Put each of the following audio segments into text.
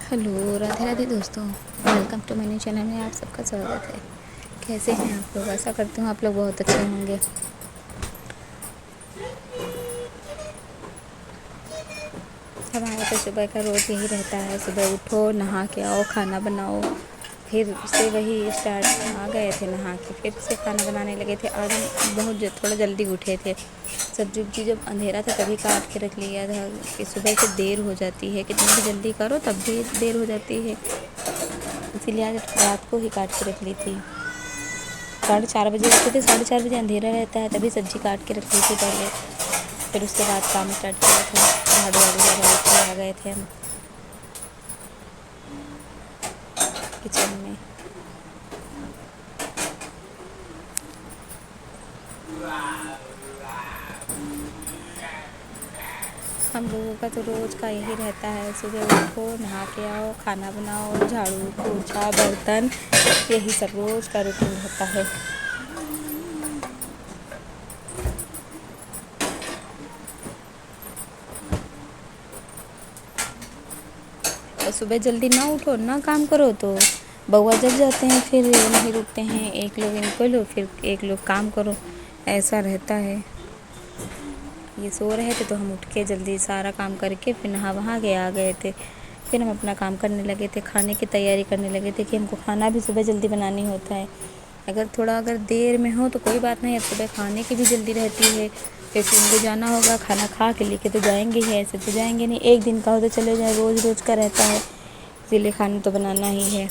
Hello, Radhe Radhe दोस्तों। Welcome to my new channel में आप सबका स्वागत है। कैसे हैं आप लोग? आशा करती हूँ आप लोग बहुत अच्छे होंगे। हमारा तो सुबह का रोज़ यही रहता है, सुबह उठो, नहा के आओ, खाना बनाओ, फिर से वही स्टार्ट। आ गए थे नहा के, फिर से खाना बनाने लगे थे। आज हम थोड़ा जल्दी उठे थे। सब्जी उब्जी जब अंधेरा था तभी काट के रख लिया था कि सुबह से देर हो जाती है, कितनी भी जल्दी करो तब भी देर हो जाती है, इसीलिए आज रात को ही काट के रख ली थी। 4:30 बजे उठे थे, 4:30 बजे अंधेरा रहता है, तभी सब्जी काट के रख ली थी पहले। फिर उसके बाद काम स्टार्ट किया था, झाड़ू वाड़ू लगा के आ गए थे हम किचन में। हम लोगों का तो रोज़ का यही रहता है, सुबह उठो, नहा के आओ, खाना बनाओ, झाड़ू पोछा बर्तन, यही सब रोज़ का रूटीन होता है। और सुबह जल्दी ना उठो ना काम करो तो बउआ जग जाते हैं, फिर नहीं रुकते हैं। एक लोग इनको लो, फिर एक लोग काम करो, ऐसा रहता है। ये सो रहे थे तो हम उठ के जल्दी सारा काम करके फिर नहा वहा के आ गए थे। फिर हम अपना काम करने लगे थे, खाने की तैयारी करने लगे थे कि हमको खाना भी सुबह जल्दी बनानी होता है। अगर देर में हो तो कोई बात नहीं, सुबह खाने की भी जल्दी रहती है। जैसे उनको जाना होगा, खाना खा के लेके तो जाएंगे ही, ऐसे तो जाएंगे नहीं। एक दिन का हो तो चले जाए, रोज़ रोज़ का रहता है, इसीलिए खाना तो बनाना ही है।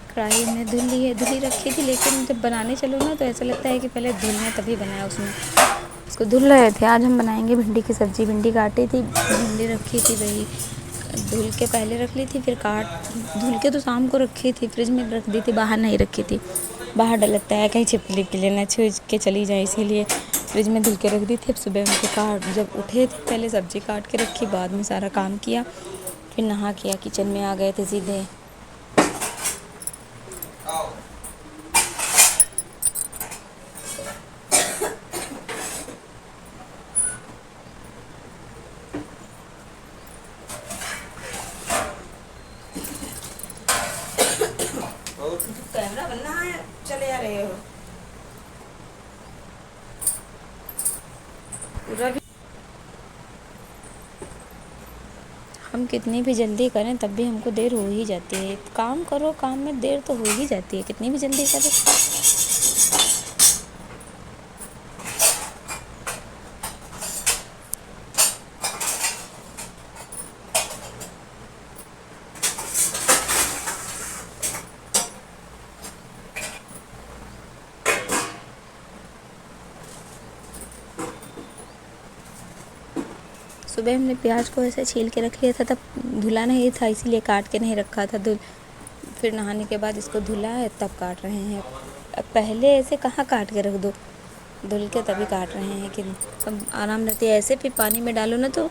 कढ़ाई हमने धुली रखी थी, लेकिन जब बनाने चलो ना तो ऐसा लगता है कि पहले धुलना तभी बनाया उसमें। उसको धुल रहे थे। आज हम बनाएंगे भिंडी की सब्ज़ी। भिंडी काटी थी, भिंडी रखी थी, वही धुल के पहले रख ली थी, फिर धुल के तो शाम को रखी थी, फ्रिज में रख दी थी, बाहर नहीं रखी थी। बाहर डर लगता है कहीं छिपकली के ना छू के चली जाए, इसीलिए फ्रिज में धुल के रख दी थी। अब सुबह उनके जब उठे थे पहले सब्ज़ी काट के रखी, बाद में सारा काम किया, फिर नहा किया, किचन में आ गए थे सीधे। कैमरा बनना है, चले आ रहे हो रवि। हम कितनी भी जल्दी करें तब भी हमको देर हो ही जाती है। काम करो, काम में देर तो हो ही जाती है, कितनी भी जल्दी करें। सुबह हमने प्याज को ऐसे छील के रख लिया था, तब धुला नहीं था, इसीलिए काट के नहीं रखा था। फिर नहाने के बाद इसको धुला है तब काट रहे हैं। अब पहले ऐसे कहाँ काट के रख दो, धुल के तभी काट रहे हैं कि अब आराम रहती है। ऐसे फिर पानी में डालो ना तो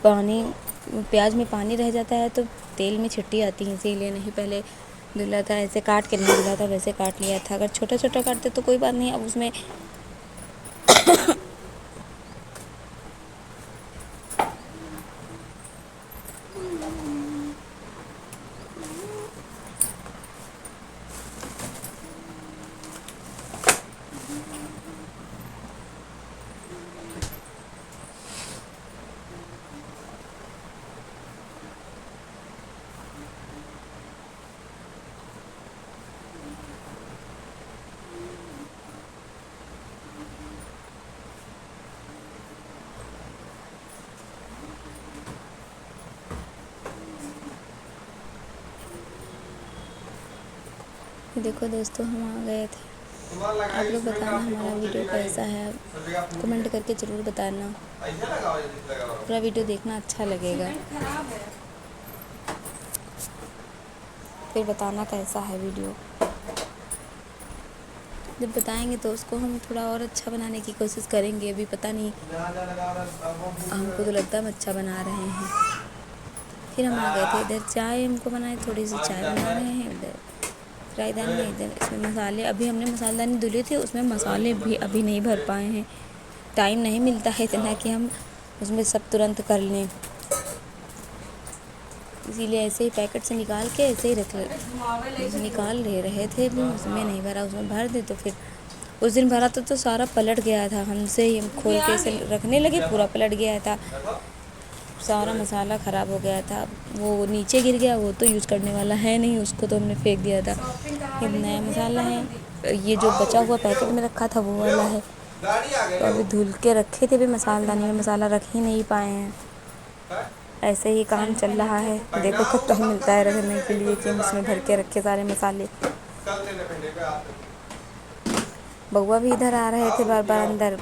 प्याज में पानी रह जाता है, तो तेल में छिट्टी आती है, इसीलिए नहीं पहले धुला था। ऐसे काट के नहीं धुला था, वैसे काट लिया था। अगर छोटा छोटा काटते तो कोई बात नहीं, अब उसमें देखो दोस्तों, हम आ गए थे। आप लोग बताना हमारा वीडियो कैसा है, कमेंट करके ज़रूर बताना। पूरा वीडियो देखना, अच्छा लगेगा। फिर बताना कैसा है वीडियो। जब बताएंगे तो उसको हम थोड़ा और अच्छा बनाने की कोशिश करेंगे। अभी पता नहीं, हमको तो लगता है हम अच्छा बना रहे हैं। फिर हम आ गए थे इधर, चाय हमको बनाए, थोड़ी सी चाय बना रहे हैं इधर फ्राईदान में। इधर इसमें मसाले, अभी हमने मसालेदानी धुली थी, उसमें मसाले भी अभी नहीं भर पाए हैं। टाइम नहीं मिलता है इतना कि हम उसमें सब तुरंत कर लें, इसीलिए ऐसे ही पैकेट से निकाल के ऐसे ही निकाल रहे थे, उसमें नहीं भरा, उसमें भर दे। तो फिर उस दिन भरा तो सारा पलट गया था, हमसे ही हम खोल के ऐसे रखने लगे, पूरा पलट गया था, सारा मसाला ख़राब हो गया था। वो नीचे गिर गया, वो तो यूज़ करने वाला है नहीं, उसको तो हमने फेंक दिया था। ये नया मसाला है, ये जो बचा हुआ पैकेट में रखा था वो वाला है। तो अभी धुल के रखे थे, भी मसालदानी में मसाला रख ही नहीं पाए हैं। ऐसे ही काम चल रहा है, देखो कब टाइम मिलता है रखने के लिए कि हम उसमें भर के रखे सारे मसाले। बउआ भी इधर आ रहे थे बार बार, अंदर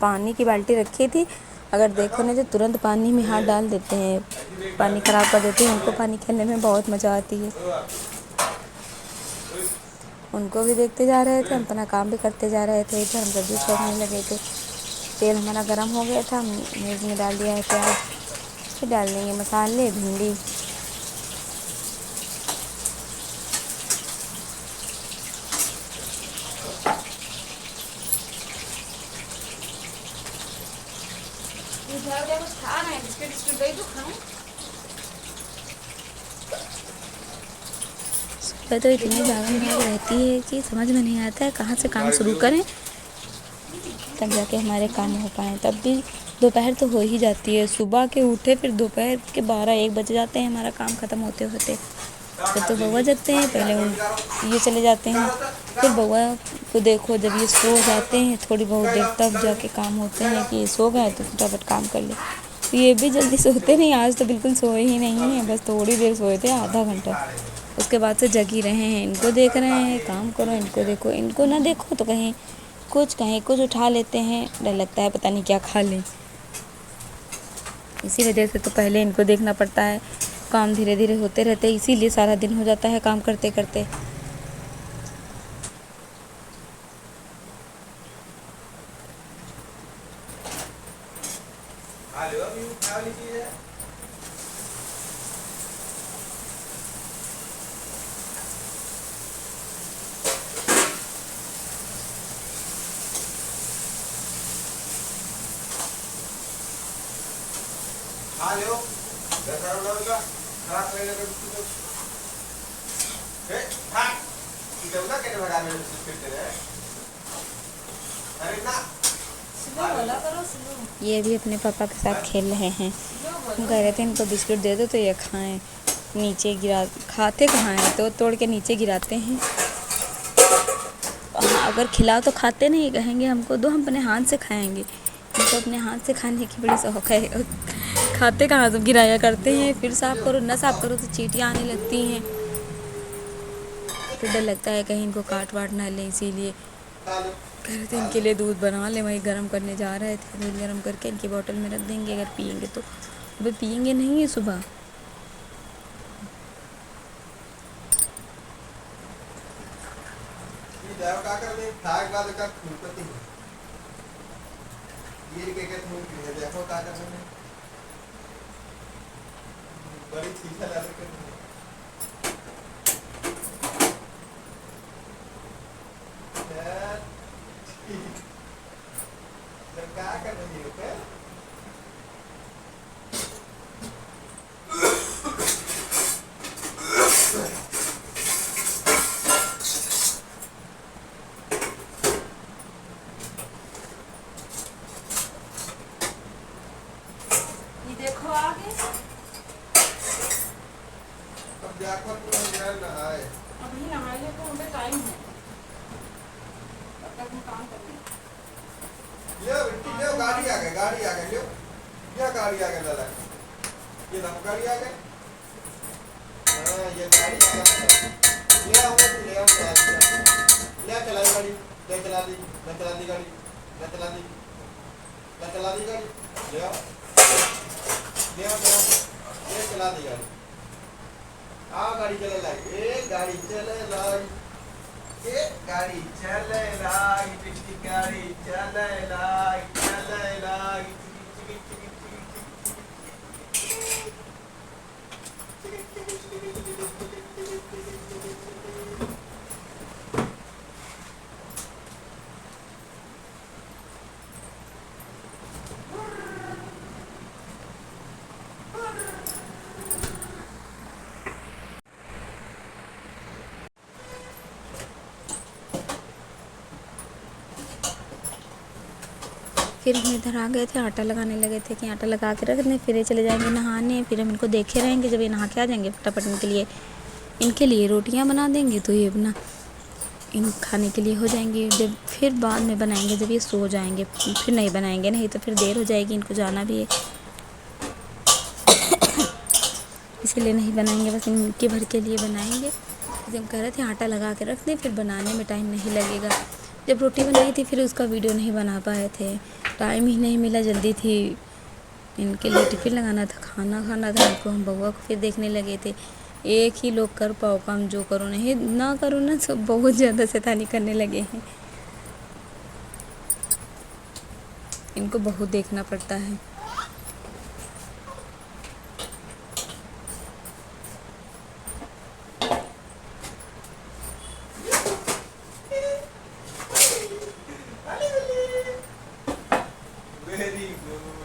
पानी की बाल्टी रखी थी, अगर देखो ना तो तुरंत पानी में हाथ डाल देते हैं, पानी ख़राब कर देते हैं। उनको पानी खेलने में बहुत मज़ा आती है, उनको भी देखते जा रहे थे, हम अपना काम भी करते जा रहे थे। इधर हम सब्ज़ी छोड़ने लगे थे, तेल हमारा गर्म हो गया था, मेज़ में डाल दिया है प्याज, फिर डाल देंगे मसाले, भिंडी। सुबह तो इतनी भागम भाग रहती है कि समझ में नहीं आता है कहाँ से काम शुरू करें तब जाके हमारे काम हो पाएँ। तब भी दोपहर तो हो ही जाती है, सुबह के उठे फिर दोपहर के 12-1 बज जाते हैं हमारा काम ख़त्म होते होते। तो बउआ जगते हैं, पहले ये चले जाते हैं, फिर बउआ को देखो जब ये सो जाते हैं थोड़ी बहुत देर, तब जाके काम होते हैं कि ये सो गए तो फटाफट काम कर ले। तो ये भी जल्दी सोते नहीं, आज तो बिल्कुल सोए ही नहीं हैं, बस थोड़ी देर सोए थे, आधा घंटा, उसके बाद से जग ही रहे हैं। इनको देख रहे हैं, काम करो, इनको देखो, इनको ना देखो तो कहीं कुछ उठा लेते हैं, डर लगता है पता नहीं क्या खा लें। इसी वजह से तो पहले इनको देखना पड़ता है, काम धीरे धीरे होते रहते, इसीलिए सारा दिन हो जाता है काम करते करते। ये अभी अपने पापा के साथ खेल रहे हैं, हम कह रहे थे इनको बिस्कुट दे दो तो ये खाएं, नीचे गिरा, खाते कहाँ हैं, तो तोड़ के नीचे गिराते हैं। अगर खिलाओ तो खाते नहीं, कहेंगे हमको दो, हम अपने हाथ से खाएंगे। उनको अपने हाथ से खाने की बड़ी शौक है, खाते कहाँ सब गिराया करते हैं, फिर साफ़ करो ना साफ़ करो तो चींटियाँ आने लगती हैं, फिर डर लगता है कहीं इनको काट वाट ना लें। इसीलिए कह रहे थे इनके लिए दूध बना लें, वही गर्म करने जा रहे थे, दूध गर्म करके इनकी बोतल में रख देंगे, अगर पियेंगे तो। अभी पियेंगे नहीं है सुबह, देखो आगे अभी नहाने को हमें टाइम है, तब तक हम काम करेंगे। गाड़ी आ गई, गाड़ी आ गई, ये गाड़ी आ गई दादा, ये देखो गाड़ी आ गई, ये गाड़ी आ गई, ले आओ ले चला गाड़ी, ले चला दी गाड़ी, ले चला दी गाड़ी, ले आओ ये चला दी गाड़ी, आओ गाड़ी चले लाई, एक गाड़ी चले लाई, एक गाड़ी चले लाई, पिछली गाड़ी चले लाई, चले लाई, फिर हम इधर आ गए थे, आटा लगाने लगे थे कि आटा लगा के रख दें, फिर ये चले जाएंगे नहाने। फिर हम इनको देखे रहेंगे, जब ये नहा के आ जाएंगे फटाफट इनके लिए रोटियां बना देंगे, तो ये अपना इन खाने के लिए हो जाएंगे। जब फिर बाद में बनाएंगे जब ये सो जाएंगे, फिर नहीं बनाएंगे, नहीं तो फिर देर हो जाएगी, इनको जाना भी है, इसीलिए नहीं बनाएंगे, बस इनके भर के लिए बनाएंगे। जब कह रहे थे आटा लगा के रख दें, फिर बनाने में टाइम नहीं लगेगा। जब रोटी बनाई थी फिर उसका वीडियो नहीं बना पाए थे, टाइम ही नहीं मिला, जल्दी थी, इनके लिए टिफ़िन लगाना था, खाना खाना था इनको। हम बउआ को फिर देखने लगे थे। एक ही लोग कर पाओ काम, जो करो नहीं ना करो ना, सब बहुत ज़्यादा शैतानी करने लगे हैं। इनको बहुत देखना पड़ता है। Very good.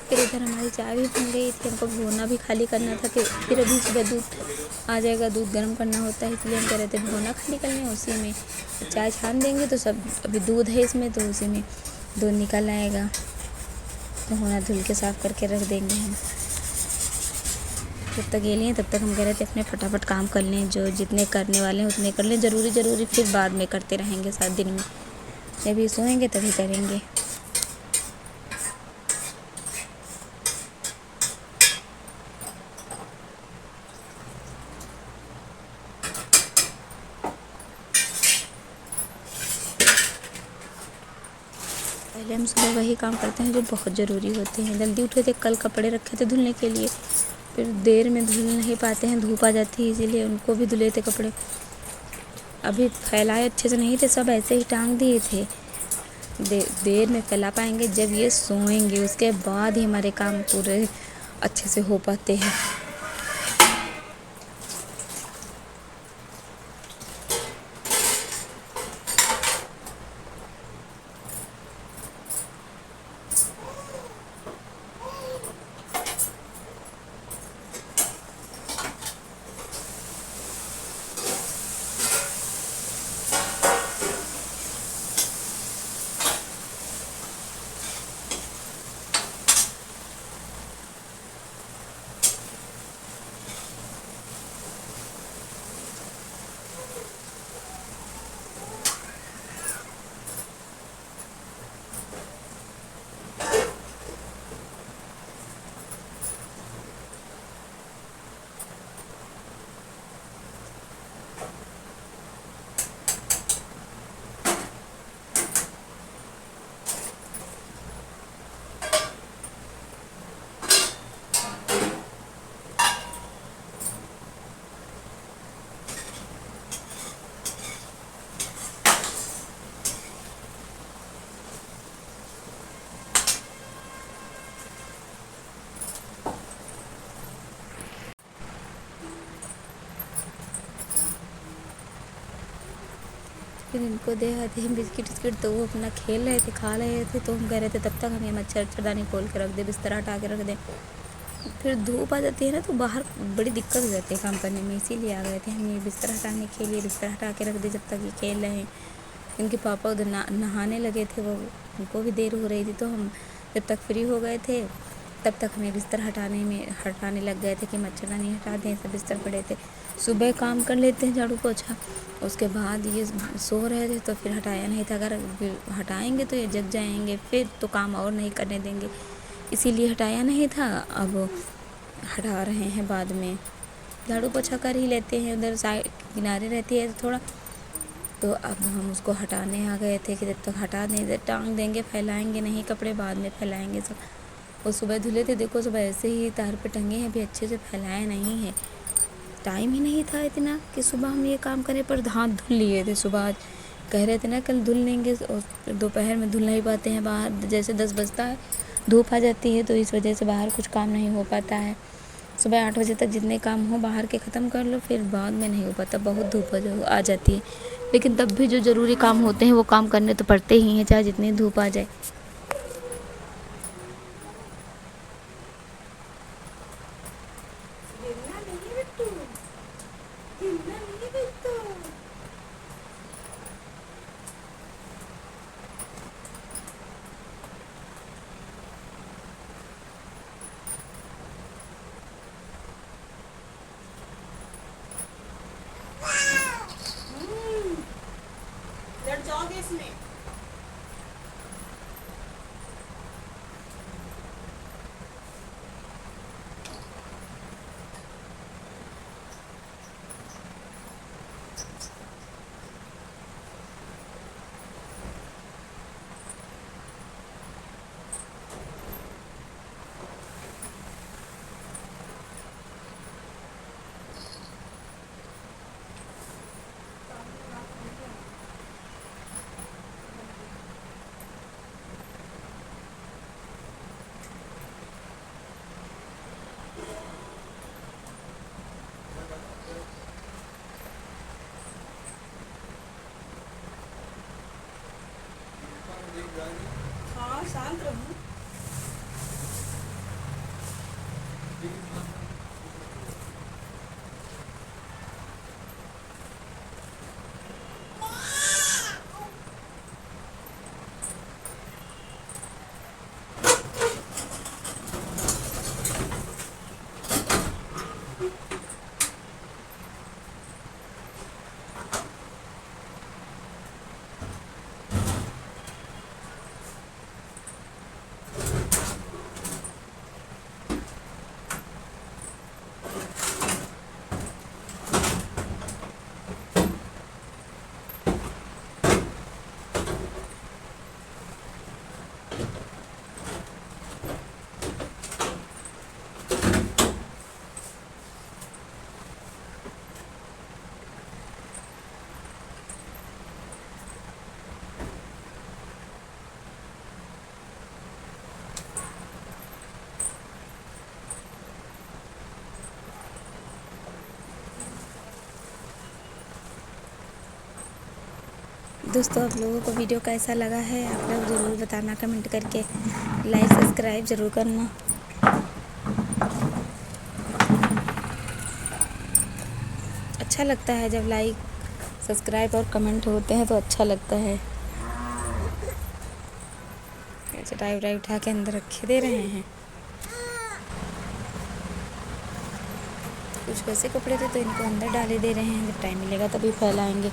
फिर इधर हमारी चाय भी बन गई थी, हमको भगोना भी खाली करना था। फिर अभी सुबह दूध आ जाएगा, दूध गर्म करना होता है, इसलिए हम कह रहे थे भगोना खाली कर लें, उसी में चाय छान देंगे। तो सब अभी दूध है इसमें, तो उसी में दूध निकल आएगा, भगोना धुल के साफ़ करके रख देंगे हम। जब तक ये लें तब तक हम कह रहे थे अपने फटाफट काम कर लें, जो जितने करने वाले हैं उतने कर लें, ज़रूरी फिर बाद में करते रहेंगे, 7 दिन में जब ये सोएंगे तभी करेंगे। पहले हम सुबह वही काम करते हैं जो बहुत ज़रूरी होते हैं। जल्दी उठे थे, कल कपड़े रखे थे धुलने के लिए, फिर देर में धुल नहीं पाते हैं, धूप आ जाती है, इसीलिए उनको भी धुले थे कपड़े। अभी फैलाए अच्छे से नहीं थे, सब ऐसे ही टांग दिए थे। देर में फैला पाएंगे जब ये सोएंगे, उसके बाद ही हमारे काम पूरे अच्छे से हो पाते हैं। फिर इनको दे आते हैं बिस्किट विस्किट, तो वो अपना खेल रहे थे, खा रहे थे। तो हम कह रहे थे तब तक हमें मच्छरदानी खोल के रख दे, बिस्तर हटा के रख दे। फिर धूप आ जाती है ना, तो बाहर बड़ी दिक्कत हो जाती है काम करने में, इसीलिए आ गए थे हम ये बिस्तर हटाने के लिए। बिस्तर हटा के रख दे जब तक ये खेल रहे हैं। इनके पापा उधर नहाने लगे थे, वो उनको भी देर हो रही थी, तो हम जब तक फ्री हो गए थे तब तक हमें बिस्तर हटाने लग गए थे कि मच्छरदानी हटा दें, सब बिस्तर पड़े थे। सुबह काम कर लेते हैं झाड़ू पोछा, उसके बाद ये सो रहे थे, तो फिर हटाया नहीं था। अगर हटाएंगे तो ये जग जाएंगे, फिर तो काम और नहीं करने देंगे, इसीलिए हटाया नहीं था। अब हटा रहे हैं, बाद में झाड़ू पोछा कर ही लेते हैं, उधर साइड किनारे रहती है थोड़ा, तो अब हम उसको हटाने आ गए थे कि जब तक हटा दें, इधर टांग देंगे, फैलाएंगे नहीं कपड़े, बाद में फैलाएंगे सब। वो सुबह धुले थे, देखो सुबह ऐसे ही तार पे टंगे हैं, अभी अच्छे से फैलाए नहीं है, टाइम ही नहीं था इतना कि सुबह हम ये काम करें। पर हाथ धुल लिए थे सुबह, कह रहे थे ना कल धुल लेंगे, और दोपहर में धुल नहीं पाते हैं, बाहर जैसे 10 बजता है धूप आ जाती है, तो इस वजह से बाहर कुछ काम नहीं हो पाता है। सुबह 8 बजे तक जितने काम हो बाहर के ख़त्म कर लो, फिर बाद में नहीं हो पाता, बहुत धूप आ जाती है। लेकिन तब भी जो ज़रूरी काम होते हैं वो काम करने तो पड़ते ही हैं, चाहे जितनी धूप आ जाए। हाँ शांत रहूं। दोस्तों आप लोगों को वीडियो कैसा लगा है आप लोग ज़रूर बताना कमेंट करके, लाइक सब्सक्राइब ज़रूर करना। अच्छा लगता है जब लाइक सब्सक्राइब और कमेंट होते हैं तो अच्छा लगता है। चटाई वटाई उठा के अंदर रखे दे रहे हैं। कुछ वैसे कपड़े थे तो इनको अंदर डाले दे रहे हैं, जब टाइम मिलेगा तभी फैलाएंगे।